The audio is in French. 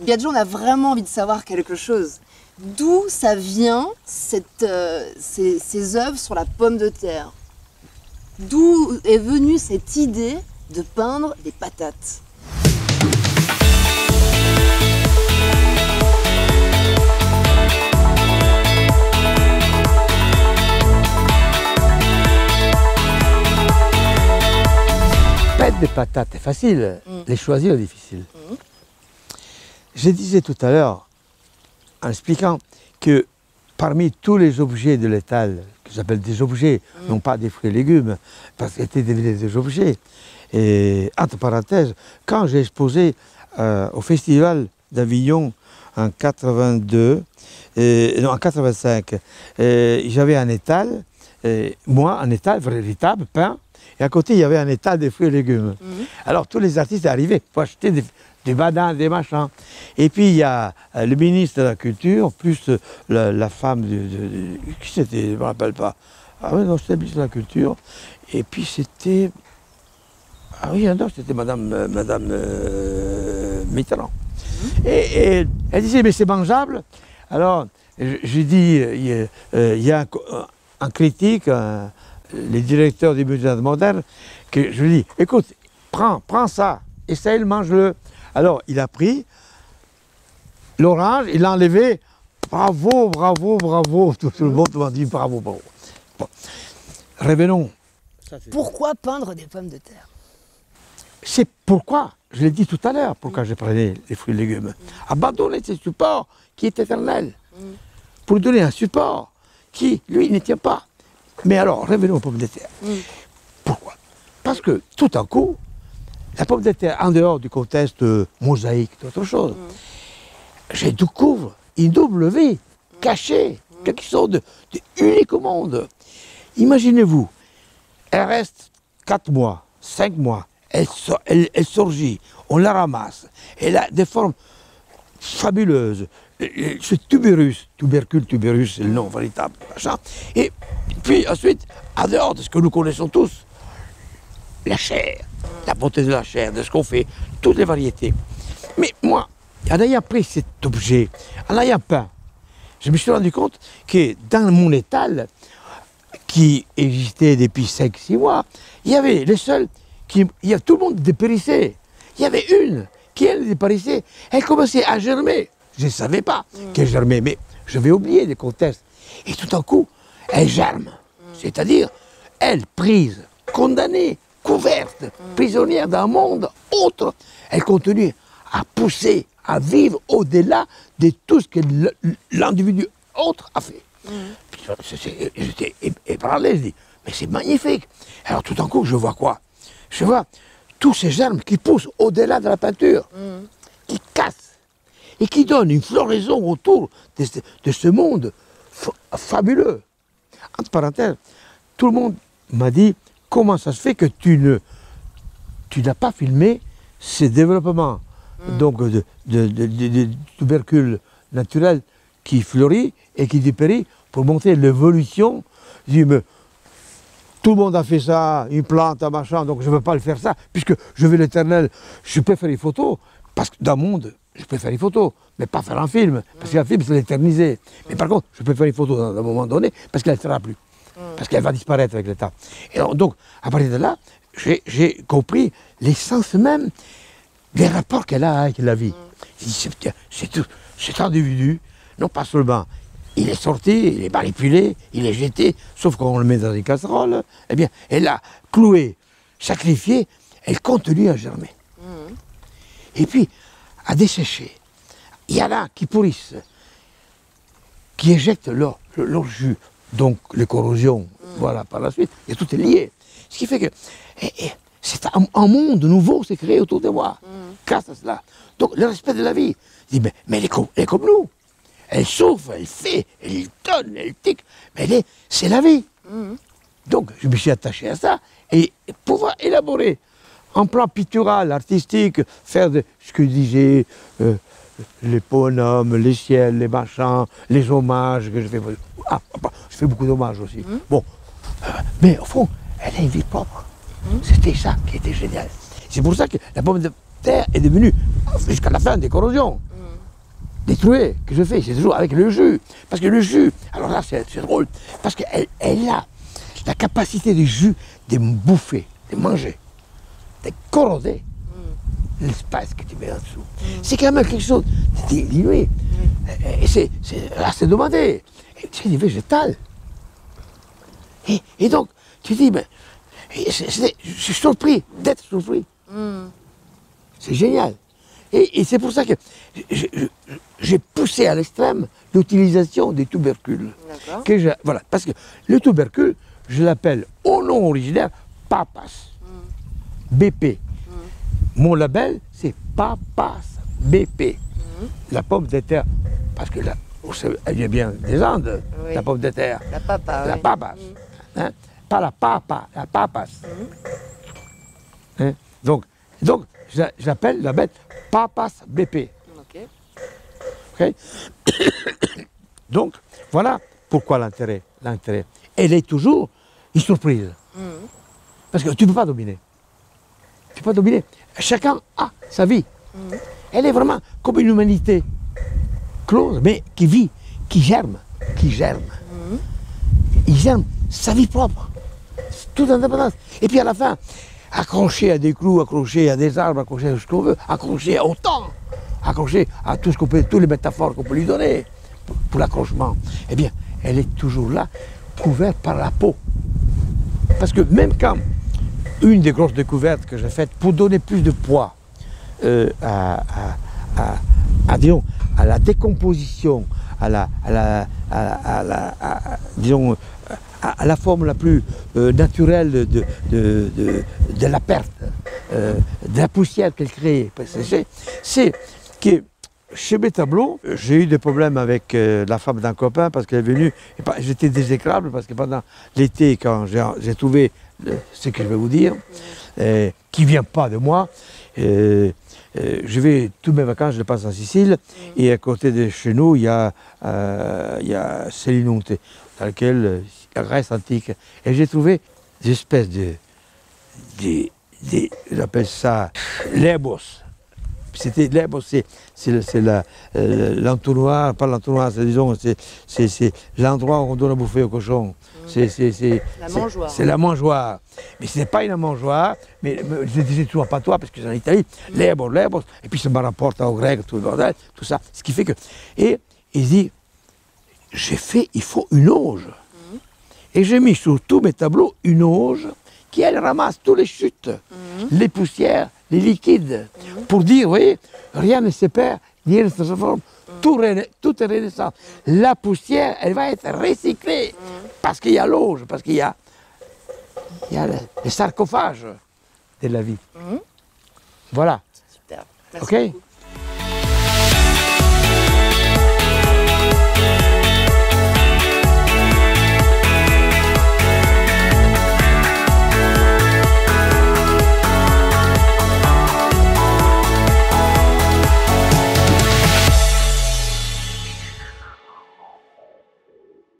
Biagio, on a vraiment envie de savoir quelque chose. D'où ça vient, ces œuvres sur la pomme de terre? D'où est venue cette idée de peindre des patates? Peindre des patates est facile, les choisir est difficile. Je disais tout à l'heure, en expliquant que parmi tous les objets de l'étal, que j'appelle des objets, non pas des fruits et légumes, parce qu'ils étaient des objets, et entre parenthèses, quand j'ai exposé au Festival d'Avignon en 82, non en 85, j'avais un étal, moi un étal véritable, peint, et à côté il y avait un étal des fruits et légumes. Alors tous les artistes arrivaient pour acheter des bananes, des machins. Et puis il y a le ministre de la Culture, plus la femme qui c'était, je ne me rappelle pas. Ah oui, non, c'était le ministre de la Culture. Et puis c'était... Ah oui, non, c'était Madame Mitterrand. Et elle disait, mais c'est mangeable. Alors, j'ai dit, il y a un critique, les directeurs des musées d'art moderne, que je lui dis, écoute, prends ça, essaye, mange-le. Alors, il a pris l'orange, il l'a enlevé, bravo, bravo, bravo. Tout le monde m'a dit bravo, bravo. Bon. Revenons. Pourquoi peindre des pommes de terre? C'est pourquoi, je l'ai dit tout à l'heure, pourquoi je prenais les fruits et légumes. Abandonner ce support qui est éternel, pour lui donner un support qui, lui, ne tient pas. Mais alors, revenons aux pommes de terre. Pourquoi? Parce que tout à coup, la pomme de terre, en dehors du contexte mosaïque, d'autre chose, je découvre une double vie cachée, quelque chose de unique au monde. Imaginez-vous, elle reste 4 mois, 5 mois, elle surgit, on la ramasse, elle a des formes fabuleuses. Ce tubercule, c'est le nom véritable, machin. Et puis ensuite, en dehors de ce que nous connaissons tous, la chair, la beauté de la chair, de ce qu'on fait, toutes les variétés. Mais moi, en ayant pris cet objet, en ayant peint, je me suis rendu compte que dans mon étal, qui existait depuis 5-6 mois, il y avait les seuls tout le monde dépérissait. Il y avait une qui, elle, dépérissait. Elle commençait à germer. Je ne savais pas qu'elle germait, mais je vais oublier les contextes. Et tout à coup, elle germe. C'est-à-dire, elle, prise, condamnée, couverte, prisonnière d'un monde autre, elle continue à pousser, à vivre au-delà de tout ce que l'individu autre a fait. J'étais ébranlé, je dis, mais c'est magnifique. Alors tout à coup, je vois quoi? Je vois tous ces germes qui poussent au-delà de la peinture, qui cassent, et qui donnent une floraison autour de ce monde fabuleux. Entre parenthèses, tout le monde m'a dit, comment ça se fait que tu n'as pas filmé ces développements donc de tubercules naturels qui fleurit et qui dépérit pour montrer l'évolution. Je dis, mais tout le monde a fait ça, une plante, un machin, donc je ne veux pas le faire ça, puisque je veux l'éternel. Je peux faire des photos, parce que dans le monde, je peux faire des photos, mais pas faire un film, parce qu'un film, c'est l'éterniser. Mais par contre, je peux faire des photos à un moment donné, parce qu'elle ne sera plus, parce qu'elle va disparaître avec le temps. Et donc, à partir de là, j'ai compris l'essence même des rapports qu'elle a avec la vie. Cet individu, non pas seulement, il est sorti, il est manipulé, il est jeté, sauf qu'on le met dans une casserole, eh bien, elle a cloué, sacrifié, elle continue à germer. Et puis, à dessécher. Il y en a qui pourrissent, qui éjectent leur jus, donc les corrosions, voilà, par la suite, et tout est lié. Ce qui fait que c'est un monde nouveau s'est créé autour de moi, grâce à cela. Donc, le respect de la vie. Je dis, mais elle est comme nous. Elle souffre, elle fait, elle donne, elle tique, mais c'est la vie. Donc, je me suis attaché à ça, et pouvoir élaborer en plan pictural, artistique, faire ce que disait les bonhommes, les ciels, les machins, les hommages que je fais. Je fais beaucoup d'hommages aussi. Bon, mais au fond, elle a une vie propre. C'était ça qui était génial. C'est pour ça que la pomme de terre est devenue, jusqu'à la fin, des corrosions. détruire que je fais, c'est toujours avec le jus. Parce que le jus, alors là c'est drôle, parce qu'elle a la capacité du jus de me bouffer, de manger, de corroder l'espace que tu mets en dessous. C'est quand même quelque chose d'inouï. Et c'est demandé. C'est du végétal. Et donc, tu dis, mais, je suis surpris d'être surpris. C'est génial. Et c'est pour ça que j'ai poussé à l'extrême l'utilisation des tubercules. Voilà, parce que le tubercule, je l'appelle au nom originaire Papas. BP. Mon label, c'est Papas BP. La pomme de terre, parce que là, elle vient bien des Andes, la pomme de terre. La papa, La papas. Hein? Pas la papa, la papas. Hein? Donc j'appelle la bête Papas BP. Okay? Donc, voilà pourquoi l'intérêt. Elle est toujours une surprise. Parce que tu ne peux pas dominer. Tu ne peux pas dominer. Chacun a sa vie. Elle est vraiment comme une humanité close, mais qui vit, qui germe. Il germe sa vie propre. Toute indépendance. Et puis à la fin, accroché à des clous, accroché à des arbres, accroché à ce qu'on veut, accroché au temps, accroché à tout ce qu'on peut, toutes les métaphores qu'on peut lui donner pour l'accrochement. Eh bien, elle est toujours là, couverte par la peau. Parce que même quand une des grosses découvertes que j'ai faites pour donner plus de poids disons, à la décomposition, à la forme la plus naturelle de la perte, de la poussière qu'elle crée. C'est que chez mes tableaux, j'ai eu des problèmes avec la femme d'un copain parce qu'elle est venue, j'étais désagréable parce que pendant l'été, quand j'ai trouvé ce que je vais vous dire, qui ne vient pas de moi, toutes mes vacances, je les passe en Sicile, et à côté de chez nous, il y a Selinunte, dans lequel la Grèce antique. Et j'ai trouvé des espèces j'appelle ça l'ébos. C'était l'ébos, c'est l'entonnoir, pas l'entonnoir, c'est l'endroit où on donne à bouffer au cochon. La mangeoire. C'est la mangeoire. Mais ce n'est pas une mangeoire, mais je disais toujours pas toi, parce que c'est en Italie, l'ébos, et puis ça me rapporte au grec, tout le bordel, tout ça. Ce qui fait que. Et il dit, il faut une auge. Et j'ai mis sur tous mes tableaux une auge qui, elle, ramasse toutes les chutes, les poussières, les liquides, pour dire, vous voyez, rien ne se perd, rien ne se transforme, tout est renaissant. La poussière, elle va être recyclée, parce qu'il y a l'auge, parce qu'il y a le sarcophage de la vie. Voilà. Super. Merci beaucoup.